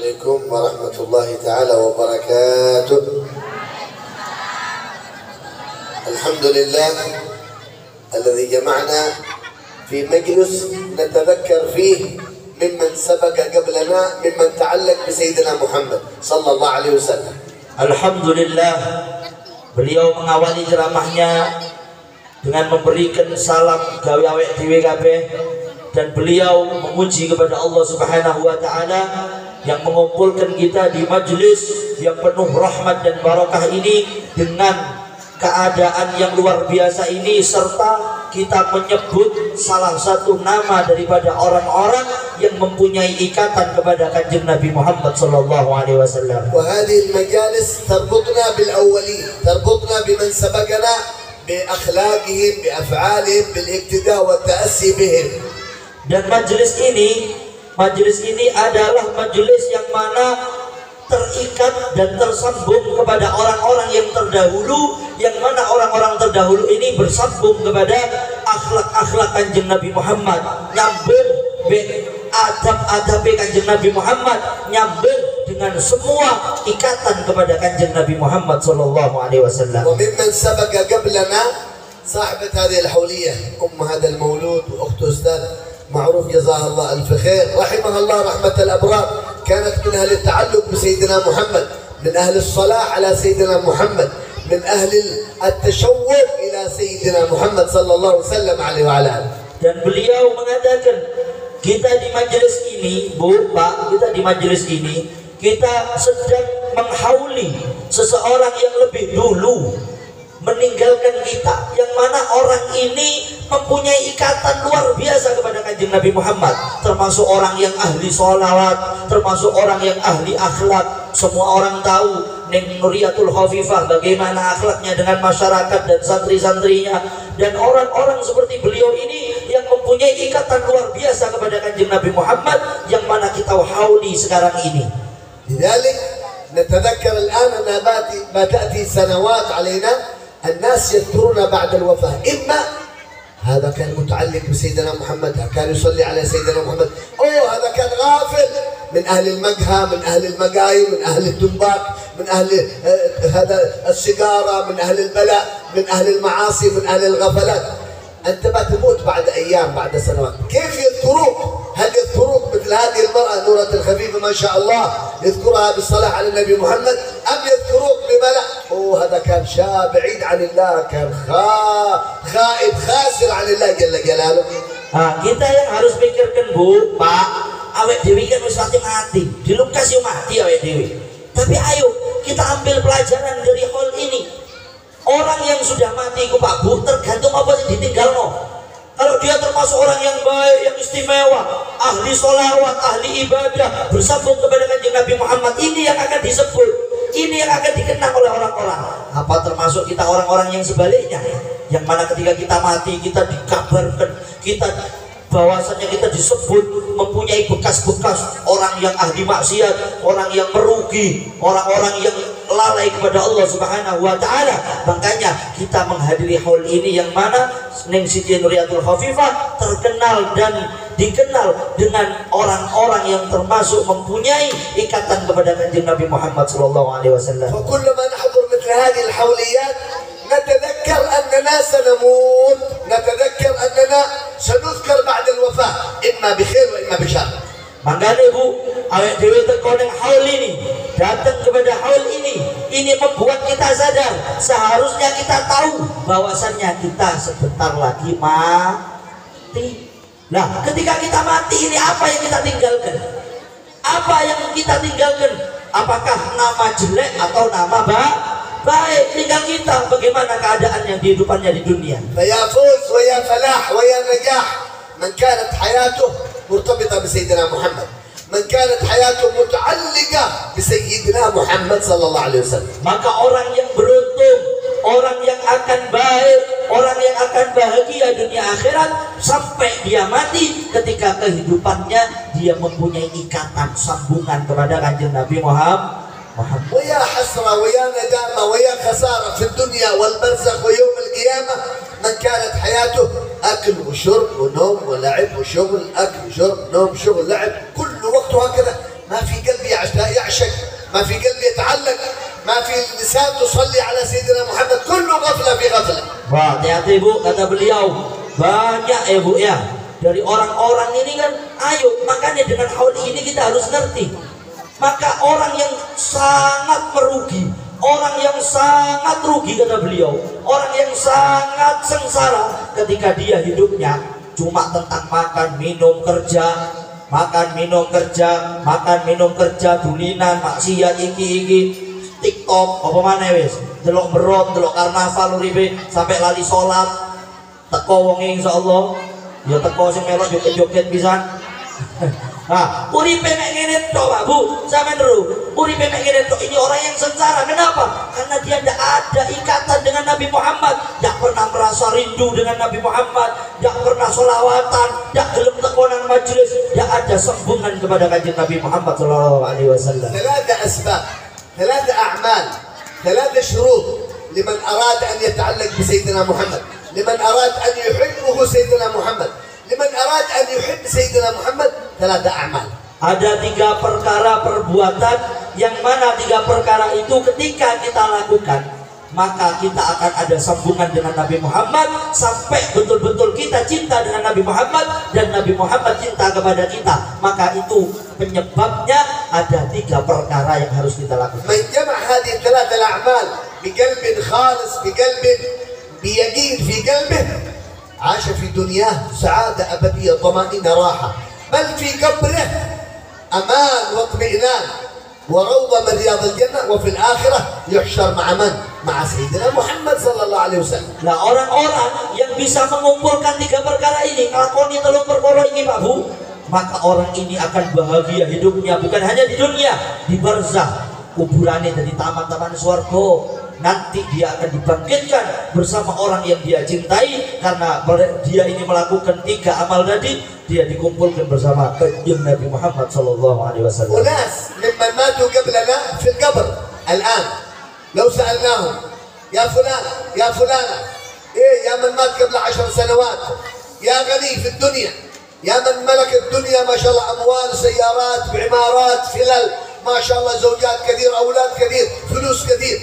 عليكم ورحمة الله تعالى وبركاته. الحمد لله الذي جمعنا في مجلس نتذكر فيه ممن سبق قبلنا ممن تعلق بسيدنا محمد صلى الله عليه وسلم. Alhamdulillah, beliau mengawali ceramahnya dengan memberikan salam gawe awek dhewe kabeh, dan beliau memuji kepada Allah Subhanahu wa taala yang mengumpulkan kita di majelis yang penuh rahmat dan barakah ini dengan keadaan yang luar biasa ini, serta kita menyebut salah satu nama daripada orang-orang yang mempunyai ikatan kepada Kanjeng Nabi Muhammad sallallahu alaihi wasallam. وهذه المجالس تربطنا بالأولين، تربطنا بمن سبقنا بأخلاقهم بأفعالهم بالاقتداء والتأسي بهم. Dan majelis ini adalah majelis yang mana terikat dan tersambung kepada orang-orang yang terdahulu, yang mana orang-orang terdahulu ini bersambung kepada akhlak-akhlak Kanjeng Nabi Muhammad, nyambung adab-adab Kanjeng Nabi Muhammad, nyambung dengan semua ikatan kepada Kanjeng Nabi Muhammad sallallahu alaihi wasallam. وممن سبق قبلنا صاحبة هذه الحولية هذا المولود وأخت أستاذ معروف جزاها الله ألف خير، رحمها الله رحمة الأبرار، كانت من أهل التعلق بسيدنا محمد، من أهل الصلاة على سيدنا محمد، من أهل التشوق إلى سيدنا محمد صلى الله وسلم عليه وعلى آله. Dan beliau mengatakan, kita di majelis ini, Bu, Pak, kita di majelis ini, kita sedang menghauli seseorang yang lebih dulu meninggalkan kita, yang mana orang ini mempunyai ikatan luar biasa kepada Kanjeng Nabi Muhammad, termasuk orang yang ahli sholawat, termasuk orang yang ahli akhlak. Semua orang tahu Neng Nuriyatul Khafifah bagaimana akhlaknya dengan masyarakat dan santri-santrinya, dan orang-orang seperti beliau ini yang mempunyai ikatan luar biasa kepada Kanjeng Nabi Muhammad, yang mana kita hauli sekarang ini. لذلك نتذكر الآن أن ما تأتي سنوات علينا الناس يذكرون بعد الوفاة، إما هذا كان متعلق بسيدنا محمد، كان يصلي على سيدنا محمد، هذا كان غافل، من أهل المقهى، من أهل المقايم، من أهل الدنباك، من أهل هذا السيجارة، من أهل البلاء، من أهل المعاصي، من أهل الغفلات. أنت ما تموت بعد أيام بعد سنوات، كيف يذكروك؟ هل يذكروك مثل هذه المرأة نورة الخفيفة ما شاء الله يذكرها بالصلاة على النبي محمد، أم يذكروك بملأ هذا كان شاب بعيد عن الله، كان خائب خاسر عن الله جل جلاله. Kita yang harus pikirkan, Bu, Pak, awet dewi kan wis mati, dilukas yo mati awet dewi. Tapi ayo kita ambil pelajaran dari hal ini. Orang yang sudah mati ku Pak Bu, tergantung apa sih ditinggalno. Kalau dia termasuk orang yang baik, yang istimewa, ahli sholawat, ahli ibadah, bersambung kepada Kanjeng Nabi Muhammad, ini yang akan disebut, ini yang akan dikenang oleh orang-orang. Apa termasuk kita orang-orang yang sebaliknya, yang mana ketika kita mati kita dikabarkan, kita bahwasanya kita disebut mempunyai bekas-bekas orang yang ahli maksiat, orang yang merugi, orang-orang yang lalai kepada Allah Subhanahu wa taala. Makanya kita menghadiri haul ini yang mana Neng Siti Nuriyatul Khafifah terkenal dan dikenal dengan orang-orang yang termasuk mempunyai ikatan kepada Kanjeng Nabi Muhammad sallallahu alaihi wasallam. فكلما نحضر مثل هذه الحوليات نتذكر أننا سنموت، نتذكر أننا سنذكر بعد الوفاة إما بخير وإما بشر. Makanya Bu, awet dewi teko nang haul ini, datang kepada haul ini membuat kita sadar, seharusnya kita tahu bahwasannya kita sebentar lagi mati. Nah, ketika kita mati ini apa yang kita tinggalkan? Apa yang kita tinggalkan? Apakah nama jelek atau nama baik? Tinggal kita bagaimana keadaannya di kehidupannya di dunia. فيا فوز ويا فلاح ويا نجاح من كانت حياته مرتبطة بسيدنا محمد، من كانت حياته متعلقة بسيدنا محمد صلى الله عليه وسلم. Maka orang yang beruntung, orang yang akan baik, orang yang akan bahagia dunia akhirat sampai dia mati, ketika kehidupannya dia mempunyai ikatan sambungan kepada Kanjeng Nabi Muhammad. ويا حسرة ويا ندامة ويا خسارة في الدنيا والبرزخ ويوم القيامة من كانت حياته أكل وشرب ونوم ولعب وشغل، أكل وشرب نوم شغل لعب كل وقته هكذا، ما في قلب يعش ما في قلب يتعلق، ما في لسان تصلي على سيدنا محمد، كله غفلة في غفلة. Wah, hati-hati Bu, kata beliau. Banyak ya Bu ya. Dari orang-orang ini kan, ayo, makanya dengan hal ini kita harus ngerti. Maka orang yang sangat merugi, orang yang sangat rugi kata beliau, orang yang sangat sengsara ketika dia hidupnya cuma tentang makan, minum, kerja, makan, minum, kerja, makan, minum, kerja, dulinan, maksiat, iki, TikTok, apa mana wis, delok berot, delok karnaval uripe sampai lali sholat, teko wonge insyaallah, ya teko sing melok joget-joget pisan. Nah, uripe mek ngene tok Pak Bu, sampean teru. Uripe mek ngene tok, ini orang yang sengsara. Kenapa? Karena dia tidak ada ikatan dengan Nabi Muhammad, tidak pernah merasa rindu dengan Nabi Muhammad, tidak pernah sholawatan, tidak gelem tekonan majelis, tidak ada sambungan kepada kanjeng Nabi Muhammad sallallahu alaihi wasallam. ثلاثة أسباب، ثلاثة أعمال، ثلاثة شروط لمن أراد أن يتعلق بسيدنا محمد، لمن أراد أن يحبه سيدنا محمد، لمن أراد أن يحب سيدنا محمد، ثلاثة أعمال. Ada 3 perkara perbuatan yang mana 3 perkara itu ketika kita lakukan maka kita akan ada sambungan dengan Nabi Muhammad sampai betul-betul kita cinta dengan Nabi Muhammad dan Nabi Muhammad cinta kepada kita. Maka itu penyebabnya ada 3 perkara yang harus kita lakukan. من جمع هذه الثلاثة الأعمال بقلب خالص، بقلب بيقين في قلبه، عاش في دنياه سعادة أبدية، طمأنينة، راحة، بل في قبره أمان واطمئنان وروضة من رياض الجنة، وفي الآخرة يحشر مع من؟ مع سيدنا محمد صلى الله عليه وسلم. Nah, orang-orang yang bisa mengumpulkan 3 perkara ini, ngelakoni 3 perkara ini Pak Bu, maka orang ini akan bahagia hidupnya, bukan hanya di dunia, di barzah, kuburannya dari taman-taman swarga. Nanti dia akan dibangkitkan bersama orang yang dia cintai, karena dia ini melakukan 3 amal tadi, dia dikumpulkan bersama kanjeng Nabi Muhammad sallallahu alaihi wasallam. وناس ممن ماتوا قبلنا في القبر الآن، لو سألناهم يا فلان يا فلانة، إيه يا من مات قبل 10 سنوات، يا غني في الدنيا، يا من ملك الدنيا ما شاء الله، أموال، سيارات، بعمارات، فلل، ما شاء الله، زوجات كثير، أولاد كثير، فلوس كثير.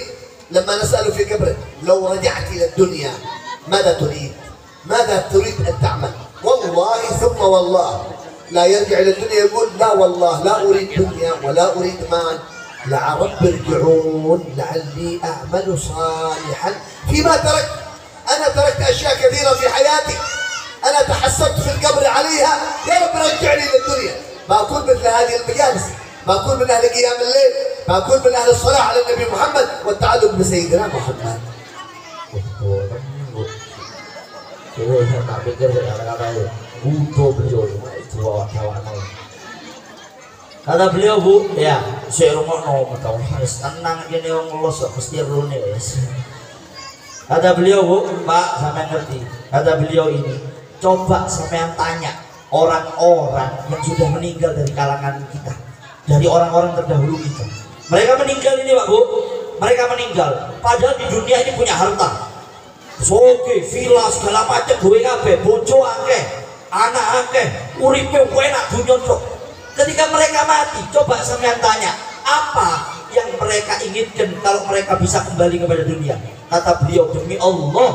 لما نسأله في قبره لو رجعت إلى الدنيا ماذا تريد؟ ماذا تريد أن تعمل؟ والله ثم والله لا يرجع إلى الدنيا يقول لا والله لا أريد دنيا ولا أريد مال، يا رب ارجعون لعلي أعمل صالحا فيما تركت. أنا تركت أشياء كثيرة في حياتي، أنا تحسرت في القبر عليها، يا رب رجعني إلى الدنيا، ما أكون مثل هذه المجالس، ما أكون من أهل قيام الليل، ما أكون من أهل الصلاة على النبي محمد والتعلق بسيدنا محمد. Saya tak pikir kata-kata itu butuh beliau itu kata beliau Bu, ya saya rumah no tahu tenang gini orang los mesti rune wes. Kata beliau Bu, Pak sampai ngerti. Kata beliau ini, coba sampean tanya orang-orang yang sudah meninggal dari kalangan kita, dari orang-orang terdahulu kita. Mereka meninggal ini Pak Bu, mereka meninggal. Padahal di dunia ini punya harta. Soge, villa segala macam, duwe kabeh, bojo akeh, anak akeh, uripe enak dunya tok. Ketika mereka mati, coba sampean tanya, apa yang mereka inginkan kalau mereka bisa kembali kepada dunia? Kata beliau, demi Allah,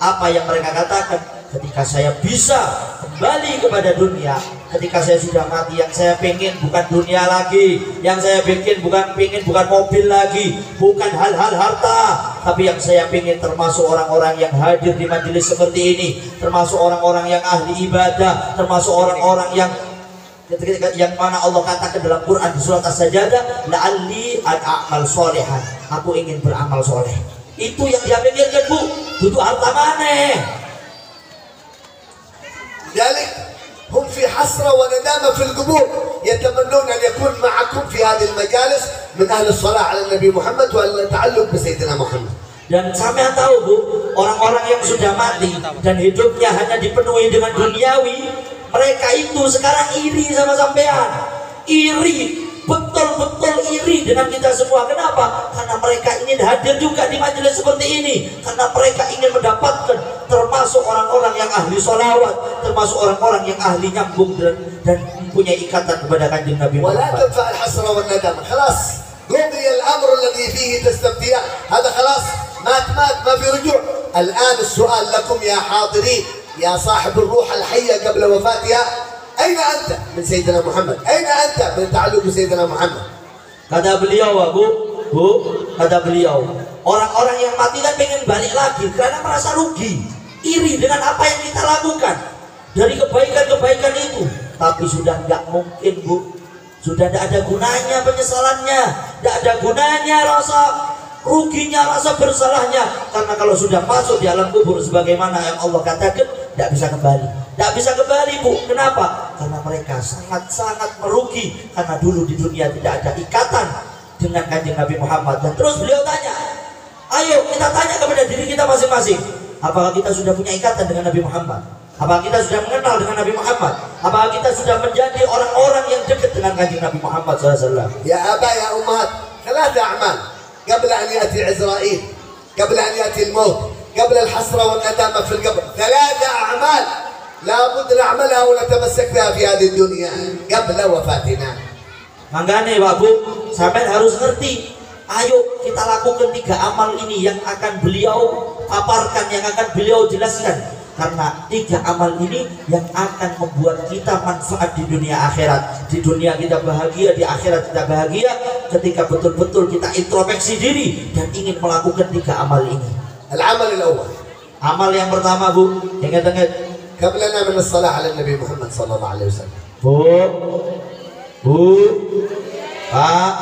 apa yang mereka katakan, ketika saya bisa kembali kepada dunia, ketika saya sudah mati, yang saya pengen bukan dunia lagi, yang saya pengen bukan mobil lagi, bukan hal-hal harta, tapi yang saya pengen termasuk orang-orang yang hadir di majelis seperti ini, termasuk orang-orang yang ahli ibadah, termasuk orang-orang yang mana Allah katakan dalam Quran di surat As-Sajdah, la'alli an a'mal solehan, aku ingin beramal soleh. Itu yang dia pikirkan Bu, butuh harta mana? لذلك هم في حسرة وندامة في القبور، يتمنون أن يكون معكم في هذه المجالس من أهل الصلاة على النبي محمد والتعلق بسيدنا محمد. Dan sampean tahu Bu, orang-orang yang sudah mati dan hidupnya hanya dipenuhi dengan duniawi, mereka itu sekarang iri sama sampean. Iri, betul-betul iri dengan kita semua. Kenapa? Karena mereka ingin hadir juga di majelis seperti ini, karena mereka ingin mendapatkan termasuk orang-orang yang ahli sholawat, termasuk orang-orang yang ahli nyambung dan mempunyai ikatan kepada kanjeng Nabi Muhammad. ولا تنفع الحسرة والندامة، خلاص قضي الأمر الذي فيه تستفتيان، هذا خلاص مات ما في رجوع. الآن السؤال لكم يا حاضرين، يا صاحب الروح الحية قبل وفاتها، أين أنت من سيدنا محمد؟ أين أنت من تعلق بسيدنا محمد؟ Kata beliau, Bu, kata beliau, orang-orang yang mati kan pengen balik lagi karena merasa rugi, iri dengan apa yang kita lakukan dari kebaikan-kebaikan itu. Tapi sudah nggak mungkin, Bu, sudah tidak ada gunanya penyesalannya, tidak ada gunanya rasa ruginya, rasa bersalahnya, karena kalau sudah masuk di alam kubur sebagaimana yang Allah katakan, tidak bisa kembali, tidak bisa kembali, Bu. Kenapa? Karena mereka sangat-sangat merugi, karena dulu di dunia tidak ada ikatan dengan kanjeng Nabi Muhammad. Dan terus beliau tanya, ayo kita tanya kepada diri kita masing-masing, apakah kita sudah punya ikatan dengan Nabi Muhammad? Apakah kita sudah mengenal dengan Nabi Muhammad? Apakah kita sudah menjadi orang-orang yang dekat dengan kanjeng Nabi Muhammad SAW? Ya Aba ya Ummat, 3 أعمال قبل أن يأتي عزرائيل، قبل أن يأتي الموت، قبل الحسرة والندامة في القبر. 3 أعمال لابد نعملها ونتمسك بها في هذه الدنيا قبل وفاتنا. Makanya Pak Bu, sampai harus ngerti. Ayo kita lakukan 3 amal ini yang akan beliau paparkan, yang akan beliau jelaskan. Karena 3 amal ini yang akan membuat kita manfaat di dunia akhirat. Di dunia kita bahagia, di akhirat kita bahagia ketika betul-betul kita introspeksi diri dan ingin melakukan 3 amal ini. Al-amal al-awwal. Amal yang pertama, Bu, ingat-ingat. Qablana min as-salah ala Nabi Muhammad sallallahu alaihi wasallam. Bu, Pak,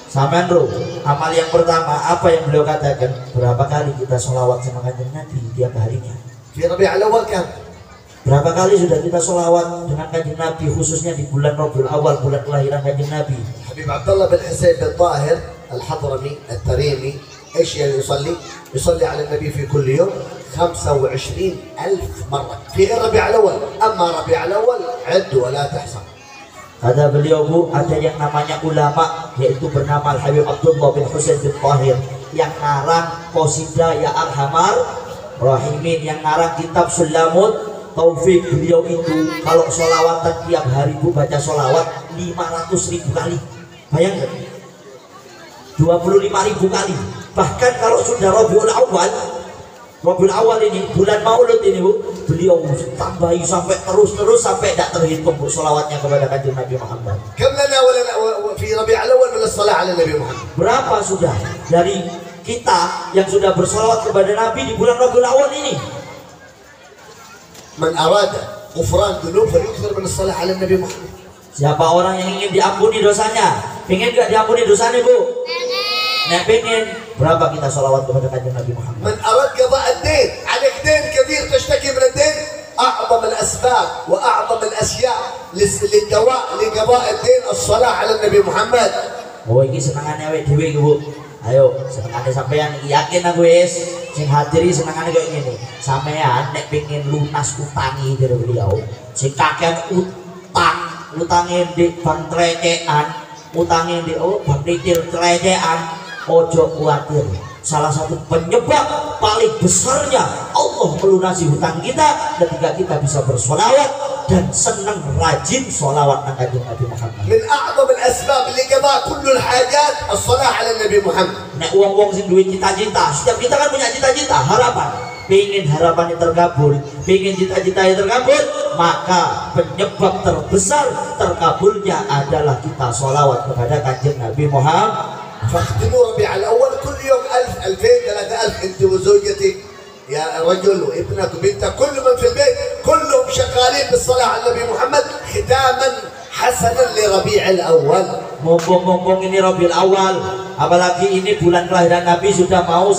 sampean Bro, amal yang pertama apa yang beliau katakan? Berapa kali kita sholawat sama kanjeng Nabi tiap harinya? Fi Rabi' al-awwal kan? Berapa kali sudah kita sholawat dengan kanjeng Nabi, khususnya di bulan Rabiul Awal, bulan kelahiran kanjeng Nabi? Habib Abdullah bin Husain bin Tahir al-Hadrami al-Tarimi, ايش يعني يصلي على النبي في كل يوم 25,000 مرة في غير ربيع الأول. أما ربيع الأول عد ولا تحصى. Kata beliau, Bu, ada yang namanya ulama, yaitu bernama Habib Abdullah bin Husain bin Tahir, yang ngarang qasidah Ya Arhamar Rahimin, yang ngarang kitab Sulamut Taufik. Beliau itu kalau sholawatan tiap hari, Bu, baca sholawat 500.000 kali. Bayangkan, 25.000 kali. Bahkan kalau sudah Rabiul Awal ini, bulan Maulud ini, Bu, beliau tambahi sampai terus sampai tidak terhitung, Bu, sholawatnya kepada kanjeng Nabi Muhammad. كم لنا في ربيع الأول من الصلاة على النبي محمد؟ Berapa sudah dari kita yang sudah bersolawat kepada Nabi di bulan Rabiul Awal ini? من أراد غفران ذنوب فليكثر من الصلاة على النبي محمد. Siapa orang yang ingin diampuni dosanya? Pengen gak diampuni dosanya, Bu? Nek pengen, berapa kita sholawat kepada kanjeng Nabi Muhammad? من أراد قضاء الدين، عليك دين كثير تشتكي من الدين، أعظم الأسباب وأعظم الأشياء للدواء لقضاء الدين الصلاة على النبي محمد. Oh, ini senangannya awake dhewe iki, Bu. Ayo, senangannya sampean yakin aku wis sing hadiri senangannya kayak gini. Sampean nek pengen lunas utangi dari beliau, sing kakek utangin di bank trecekan, utangin di bank retail trecekan, ojo khawatir. Salah satu penyebab paling besarnya Allah melunasi hutang kita ketika kita bisa bersolawat dan senang rajin solawat kanjeng Nabi Muhammad. من أعظم الأسباب لقضاء كل الحاجات الصلاة على النبي محمد. Nek wong-wong sing duwe cita-cita, setiap kita kan punya cita-cita, harapan. Pengen harapannya terkabul, pengen cita-citanya terkabul, maka penyebab terbesar terkabulnya adalah kita solawat kepada kanjeng Nabi Muhammad. فاختموا ربيع الأول كل يوم 1000 2000 3000 أنت وزوجتك يا رجل وابنك وبنتك كل من في البيت كلهم شغالين بالصلاة على النبي محمد ختاما حسنا لربيع الأول. Mumpung ini Rabiul Awal, apalagi ini bulan kelahiran Nabi sudah mau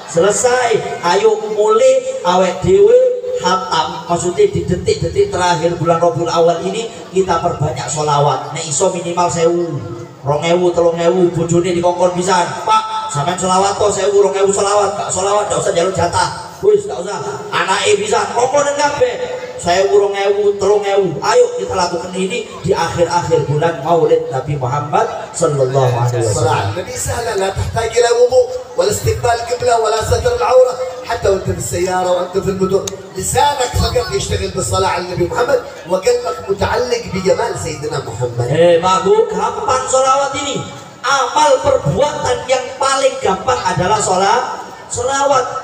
selesai. Ayo mulai awet dewe hatam, maksudnya di detik-detik terakhir bulan Rabiul Awal ini kita perbanyak sholawat. Nek iso minimal 1000, 2000, 3000, bojone dikongkon pisan. Pak, sampean sholawat to 1000, 2000 sholawat, gak sholawat gak usah jalur jatah. Wis gak usah. Anake pisan kongkonen kabeh. 1000, 2000, 3000. Ayo kita lakukan ini di akhir-akhir bulan Maulid Nabi Muhammad sallallahu alaihi wasallam. النبي سهلة لا تحتاج إلى وضوء ولا استقبال قبلة ولا ستر العورة حتى وأنت في السيارة وأنت في المدن. لسانك فقط يشتغل بالصلاة على النبي محمد وقلبك متعلق بجمال سيدنا محمد. Pak Bu, kapan sholawat ini? amal perbuatan yang paling gampang adalah sholawat.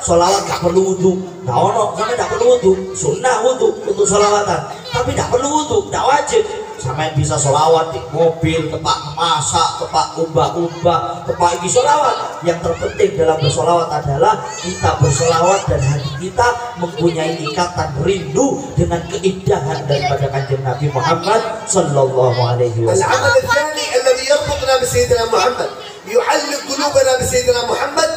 Sholawat gak perlu wudu, gak ono, sampai gak perlu wudu, sunnah wudu untuk sholawatan, tapi gak perlu wudu, gak wajib. Sampai bisa sholawat di mobil, tempat masak, tempat ubah-ubah, tempat ini sholawat. Yang terpenting dalam bersolawat adalah kita bersolawat dan hati kita mempunyai ikatan rindu dengan keindahan daripada kanjeng Nabi Muhammad Sallallahu Alaihi Wasallam. العمل الثاني الذي يربطنا بسيدنا محمد يعلق قلوبنا بسيدنا محمد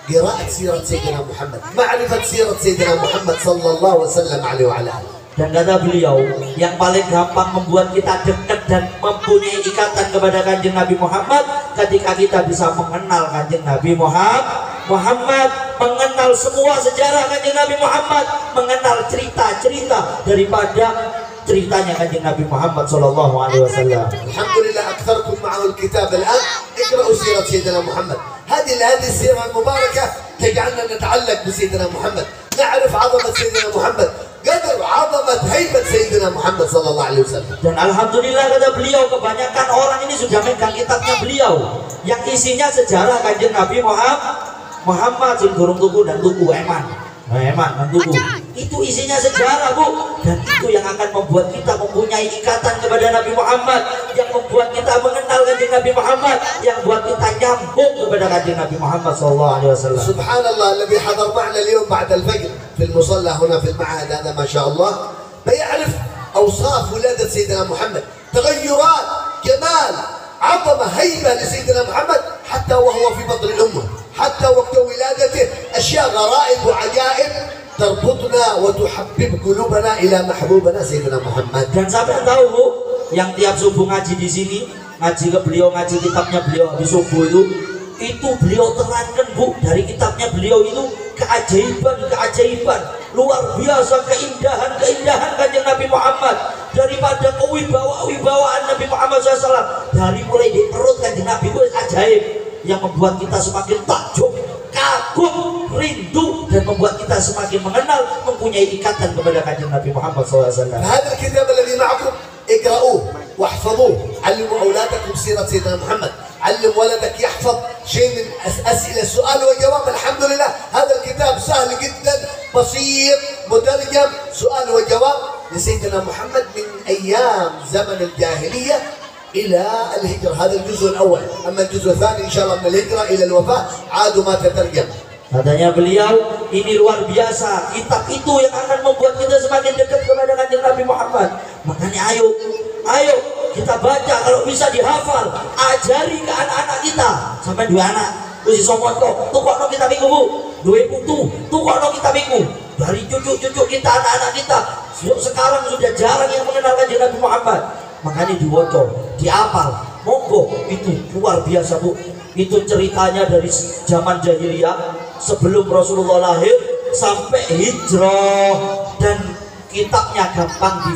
قراءة سيرة سيدنا محمد، معرفة سيرة سيدنا محمد صلى الله وسلم عليه وعلى آله. Dan kata beliau, yang paling gampang membuat kita dekat dan mempunyai ikatan kepada kanjeng Nabi Muhammad ketika kita bisa mengenal kanjeng Nabi Muhammad, mengenal semua sejarah kanjeng Nabi Muhammad, mengenal cerita-cerita daripada ceritanya kanjeng Nabi Muhammad Sallallahu Alaihi Wasallam. Alhamdulillah, aktsarukum ma'ahu al-kitab al-an. اقرأوا سيرة سيدنا محمد. هذه السيرة المباركة تجعلنا نتعلق بسيدنا محمد، نعرف عظمة سيدنا محمد، قدر عظمة هيبة سيدنا محمد صلى الله عليه وسلم. Dan alhamdulillah kata beliau, kebanyakan orang ini sudah megang kitabnya beliau yang isinya sejarah kanjeng Nabi Muhammad sing durung tuku dan tuku eman dan tuku. Itu isinya sejarah, Bu, dan itu yang akan membuat kita mempunyai ikatan kepada Nabi Muhammad, yang membuat kita mengenal kanjeng Nabi Muhammad, yang buat kita nyambung kepada kanjeng Nabi Muhammad sallallahu alaihi wasallam. Subhanallah, الذي حضر معنا اليوم بعد الفجر في المصلى هنا في المعهد هذا ما شاء الله بيعرف أوصاف ولادة سيدنا محمد، تغيرات، جمال، عظمة، هيبة لسيدنا محمد حتى وهو في بطن الأمة، حتى وقت ولادته أشياء غرائب وعجائب تربطنا وتحبب قلوبنا إلى محبوبنا سيدنا محمد. Dan sampai tahu, Bu, yang tiap subuh ngaji di sini, ngaji ke beliau, ngaji kitabnya beliau di subuh itu beliau terangkan, Bu, dari kitabnya beliau itu keajaiban luar biasa, keindahan kanjeng Nabi Muhammad, daripada kewibawaan Nabi Muhammad SAW, dari mulai di perut kanjeng Nabi itu ajaib yang membuat kita semakin takjub, kagum, rindu, dan membuat kita semakin mengenal, mempunyai ikatan kepada kanjeng Nabi Muhammad SAW. هذا الكتاب الذي معكم اقرأوه واحفظوه، علموا أولادكم سيرة سيدنا محمد، علم ولدك يحفظ شيء من أسئلة سؤال وجواب. الحمد لله هذا الكتاب سهل جدا، بسيط، مترجم، سؤال وجواب لسيدنا محمد من أيام زمن الجاهلية إلى الهجرة. هذا الجزء الأول، أما الجزء الثاني إن شاء الله من الهجرة إلى الوفاة عادوا ما تترجم. Katanya beliau, ini luar biasa, kitab itu yang akan membuat kita semakin dekat kepada kanjeng Nabi Muhammad. Makanya ayo kita baca, kalau bisa dihafal, ajari ke anak-anak kita. Sampai dua anak, usi somot kok, tukokno kitab iku, Bu. Duwe putu, tukokno kitab iku. Dari cucu-cucu kita, anak-anak kita, sekarang sudah jarang yang mengenal kanjeng Nabi Muhammad. Makanya diwoco, diapal, monggo, itu luar biasa, Bu. Itu ceritanya dari zaman jahiliyah sebelum Rasulullah lahir sampai hijrah, dan kitabnya gampang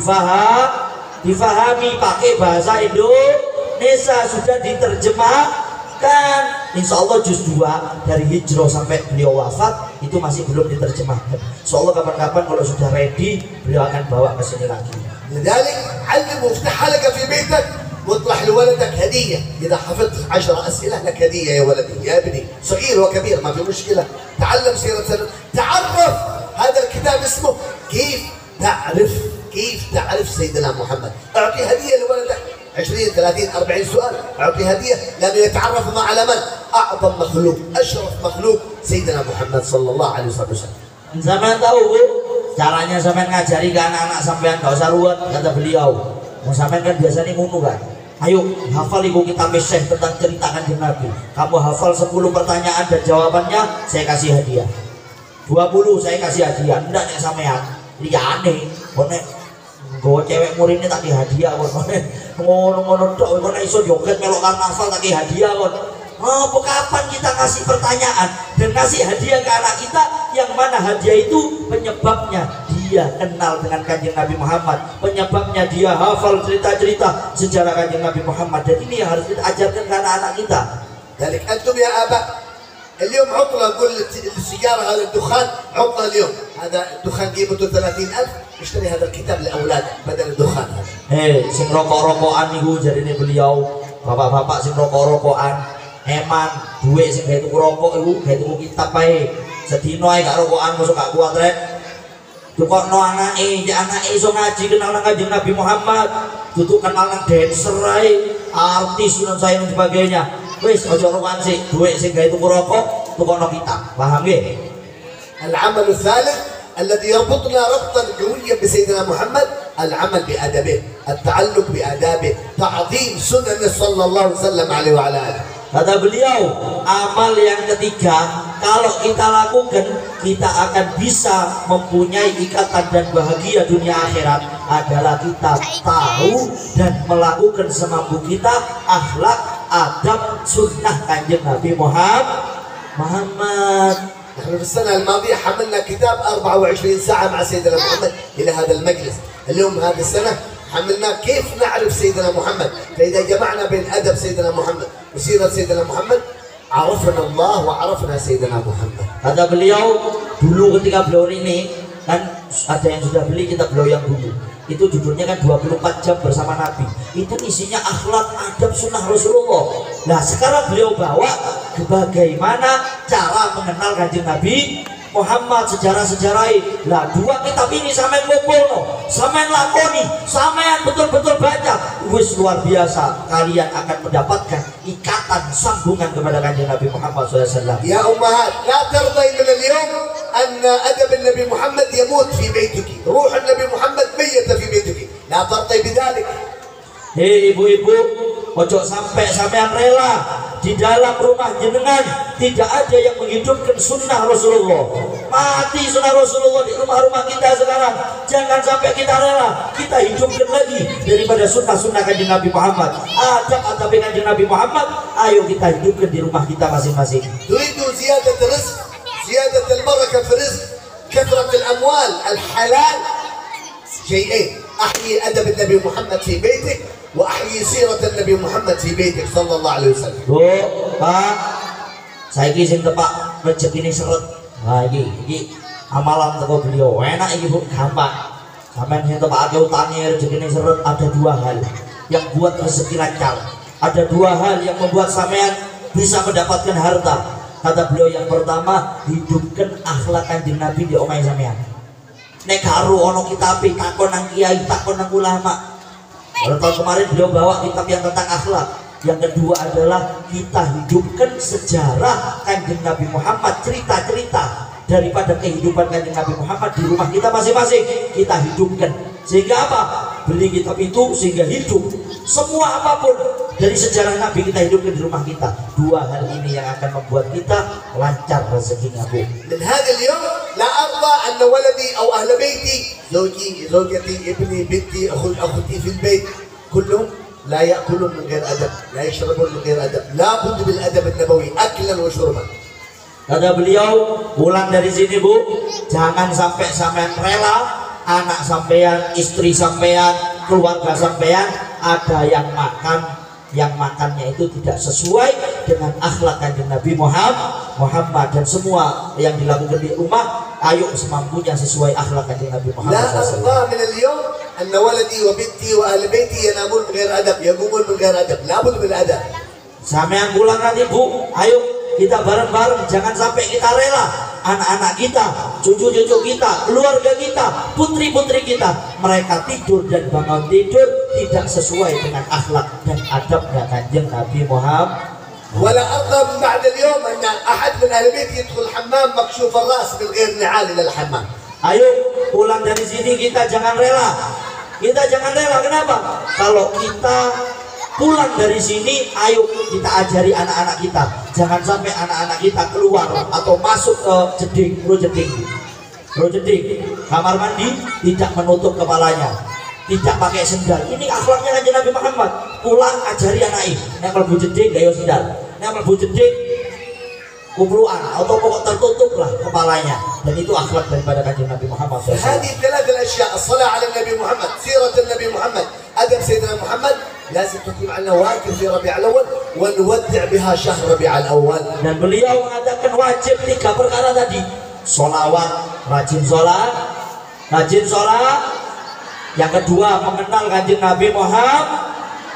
difahami pakai bahasa Indonesia, sudah diterjemahkan. Insya Allah juz 2 dari hijrah sampai beliau wafat itu masih belum diterjemahkan. Insya Allah kapan-kapan kalau sudah ready beliau akan bawa ke sini lagi. لذلك علم وافتح حلقة في بيتك واطرح لولدك هدية. إذا حفظت 10 أسئلة لك هدية يا ولدي يا ابني، صغير وكبير ما في مشكلة. تعلم سيرة، تعرف. هذا الكتاب اسمه كيف تعرف سيدنا محمد. أعطي هدية لولدك 20 30 40 سؤال، أعطي هدية لأنه يتعرف على من؟ أعظم مخلوق، أشرف مخلوق سيدنا محمد صلى الله عليه وسلم. Sampean tahu, Bu, caranya sampean ngajari ke anak-anak sampean gak usah ruwet, kata beliau. Mau sampean kan biasanya ngono kan. Ayo hafal ibu kitab Syekh tentang cerita kanjeng Nabi. Kamu hafal 10 pertanyaan dan jawabannya, saya kasih hadiah. 20 saya kasih hadiah. Ndak nek sampean. Iki aneh. Kone nggo cewek muridnya tak di hadiah kon. Ngono-ngono tok kok iso joget melok karnaval tak di hadiah kon. Oh, kapan kita kasih pertanyaan dan kasih hadiah ke anak kita, yang mana hadiah itu penyebabnya dia kenal dengan kanjeng Nabi Muhammad, penyebabnya dia hafal cerita-cerita sejarah kanjeng Nabi Muhammad, dan ini yang harus kita ajarkan ke anak-anak kita. ذلك أنتم يا آباء اليوم عطلة، نقول السيارة هذا الدخان عطلة اليوم، هذا الدخان قيمته 30,000، اشتري هذا الكتاب لأولادك بدل الدخان هذا. Sing rokok-rokokan niku jarine beliau, bapak-bapak sing rokok-rokokan, eman duit sing gawe tuku rokok iku gawe tuku kitab ae sedina ae gak rokokan mosok gak kuat rek tukokno anake ya anake iso ngaji kenal nang Kanjeng Nabi Muhammad tutuk kenal nang dancer ae artis dan saya dan sebagainya wis aja rokokan sik duit sing gawe tuku rokok tukokno kitab paham nggih. العمل الثالث الذي يربطنا ربطا قويا بسيدنا محمد العمل بأدبه التعلق بآدابه تعظيم سنن صلى الله عليه وسلم عليه وعلى آله. Kata beliau, amal yang ketiga kalau kita lakukan kita akan bisa mempunyai ikatan dan bahagia dunia akhirat adalah kita tahu dan melakukan semampu kita akhlak, adab, sunnah Kanjeng Nabi Muhammad. نحن في السنة الماضية حملنا كتاب 24 ساعة مع سيدنا محمد إلى هذا المجلس. اليوم هذه السنة حملنا كيف نعرف سيدنا محمد. فإذا جمعنا بين أدب سيدنا محمد وسيرة سيدنا محمد عرفنا الله وعرفنا سيدنا محمد. Kata beliau dulu ketika beliau ini kan ada yang sudah beli kitab beliau yang dulu. Itu judulnya kan 24 jam bersama Nabi. Itu isinya akhlak, adab, sunnah Rasulullah. Nah sekarang beliau bawa ke bagaimana cara mengenal Kanjeng Nabi Muhammad, sejarah-sejarah. Lah dua kitab ini sampean ngumpulno, sampean lakoni, sampean betul-betul baca. Wis luar biasa, kalian akan mendapatkan ikatan sambungan kepada Kanjeng Nabi Muhammad SAW. يا أمهات لا ترضي من اليوم أن أدب النبي محمد يموت في بيتك، روح النبي محمد ميت في بيتك، لا ترضي بذلك. Hei ibu-ibu, ojo sampai sampean rela di dalam rumah jenengan tidak ada yang menghidupkan sunnah Rasulullah. Mati sunnah Rasulullah di rumah-rumah kita sekarang. Jangan sampai kita rela kita hidupkan lagi daripada sunnah-sunnah Kanjeng Nabi Muhammad. Adab-adab Kanjeng Nabi Muhammad, ayo kita hidupkan di rumah kita masing-masing. تريد زيادة الرزق، زيادة البركة في الرزق، كثرة الأموال الحلال، شيئين: أحيي أدب النبي محمد في بيتك وأحيي سيرة النبي محمد في بيتك صلى الله عليه وسلم. Bu, Pak, saiki sing tepak rezekine seret. Nah iki amalan teko beliau. Enak iki Bu, gampang. Sampeyan sing tepake utange rezekine seret ada dua hal yang buat rezeki lancar. Ada dua hal yang membuat sampean bisa mendapatkan harta. Kata beliau yang pertama, hidupkan akhlak Kanjeng Nabi di omahe sampean. Nek karo ana kitabe takon nang kiai, takon nang ulama. Kalau tahun kemarin beliau bawa kitab yang tentang akhlak. Yang kedua adalah kita hidupkan sejarah Kanjeng Nabi Muhammad, cerita-cerita daripada kehidupan Kanjeng Nabi Muhammad di rumah kita masing-masing kita hidupkan. Sehingga apa? Beli kitab itu sehingga hidup. Semua apapun dari sejarah Nabi kita hidupkan di rumah kita. Dua hal ini yang akan membuat kita lancar rezekinya Bu. من هذا اليوم لا أرضى أن ولدي أو أهل بيتي زوجي زوجتي ابني بنتي أخوتي في البيت كلهم لا يأكلون من غير أدب، لا يشربون من غير أدب، لا بد بالأدب النبوي أكلا وشربا. Kata beliau, pulang dari sini Bu, jangan sampai sampean rela anak sampean, istri sampean, keluarga sampean ada yang makannya itu tidak sesuai dengan akhlak Kanjeng Nabi Muhammad dan semua yang dilakukan di rumah ayo semampunya sesuai akhlak Kanjeng Nabi Muhammad. لا أرضى من اليوم أن ولدي وبنتي وأهل بيتي ينامون من غير أدب، يقومون من غير أدب، لا بد بالأدب. Sampean pulang nanti Bu, ayo kita bareng-bareng, jangan sampai kita rela anak-anak kita, cucu-cucu kita, keluarga kita, putri-putri kita mereka tidur dan bangun tidur tidak sesuai dengan akhlak dan adabnya Kanjeng Nabi Muhammad. ولا أرضى من بعد اليوم أن أحد من أهل بيتي يدخل الحمام مكشوف الرأس من غير نعال إلى الحمام. Ayo pulang dari sini kita jangan rela. Kita jangan rela, kenapa? Kalau kita pulang dari sini, ayo kita ajari anak-anak kita. Jangan sampai anak-anak kita keluar atau masuk ke jeding, kamar mandi tidak menutup kepalanya, tidak pakai sendal. Ini akhlaknya Kanjeng Nabi Muhammad. Pulang ajari anak ini. Nek mlebu jeding gayo sendal. Nek mlebu jeding kupluan atau pokok tertutup lah kepalanya. Dan itu akhlak daripada Kanjeng Nabi Muhammad SAW. هذه ثلاث الأشياء: الصلاة على النبي محمد، سيرة النبي محمد، أدب سيدنا محمد، لازم تكون عندنا واجب في ربيع الأول ونودع بها شهر ربيع الأول. Dan beliau mengatakan wajib tiga perkara tadi: sholawat, rajin sholat. Yang kedua mengenal Kanjeng Nabi Muhammad.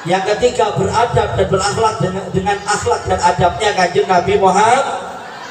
Yang ketiga beradab dan berakhlak dengan akhlak dan adabnya kanjeng Nabi Muhammad.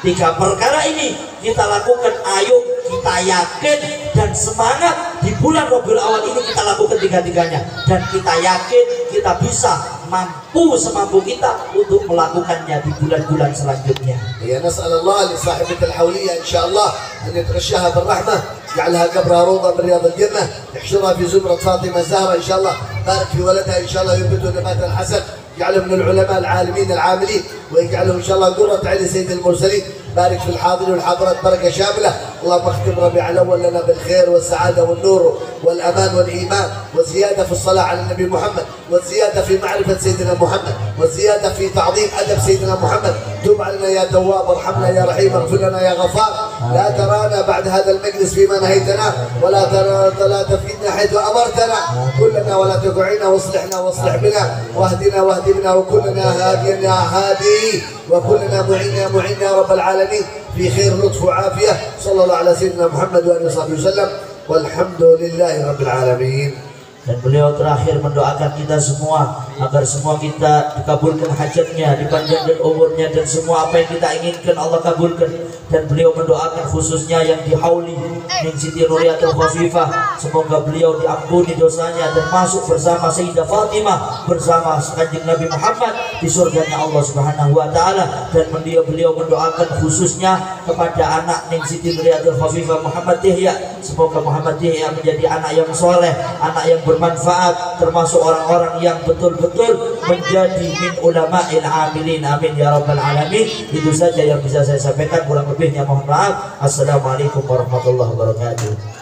3 perkara ini kita lakukan, ayo kita yakin dan semangat di bulan Rabiul Awal ini kita lakukan 3-tiganya, dan kita yakin kita bisa mampu semampu kita untuk melakukannya di bulan-bulan selanjutnya. Ya, nas'alullah li sahibatil hawliyah insyaallah an yatrashaha birrahmah, يجعلها قبرها روضة من رياض الجنة، يحشرها في زمرة فاطمة الزهراء إن شاء الله، بارك في ولدها إن شاء الله، ينبت نباتا حسن، يجعله من العلماء العالمين العاملين، ويجعله إن شاء الله قرة عين سيد المرسلين. بارك في الحاضرين والحاضرات بركة شاملة. اللهم اختم ربيع الأول لنا بالخير والسعادة والنور والأمان والإيمان، وزيادة في الصلاة على النبي محمد، والزيادة في معرفة سيدنا محمد، والزيادة في تعظيم أدب سيدنا محمد. تب علينا يا تواب، ارحمنا يا رحيم، اغفر لنا يا غفار. لا ترانا بعد هذا المجلس فيما نهيتنا، ولا تفيدنا حيث أمرتنا. كلنا ولا تدعينا، واصلحنا واصلح بنا، واهدنا واهد بنا، وكلنا هاديا يا هادي، وكلنا معين يا معين يا رب العالمين، في خير لطف وعافية. صلى الله على سيدنا محمد وآله وصحبه وسلم، والحمد لله رب العالمين. Dan beliau terakhir mendoakan kita semua agar semua kita dikabulkan hajatnya, dipanjangkan umurnya, dan semua apa yang kita inginkan Allah kabulkan. Dan beliau mendoakan khususnya yang di hauli Ning Siti Nuriyatul Khafifah, semoga beliau diampuni dosanya dan masuk bersama Sayyidah Fatimah bersama kanjeng Nabi Muhammad di surganya Allah Subhanahu wa taala. Dan beliau mendoakan khususnya kepada anak Ning Siti Nuriyatul Khafifah Muhammad Dihya, semoga Muhammad Dihya menjadi anak yang soleh, anak yang bermanfaat, termasuk orang-orang yang betul-betul menjadi min ulama'il amilin. Amin ya rabbal alamin. Itu saja yang bisa saya sampaikan, kurang lebihnya mohon maaf. Assalamualaikum warahmatullahi wabarakatuh.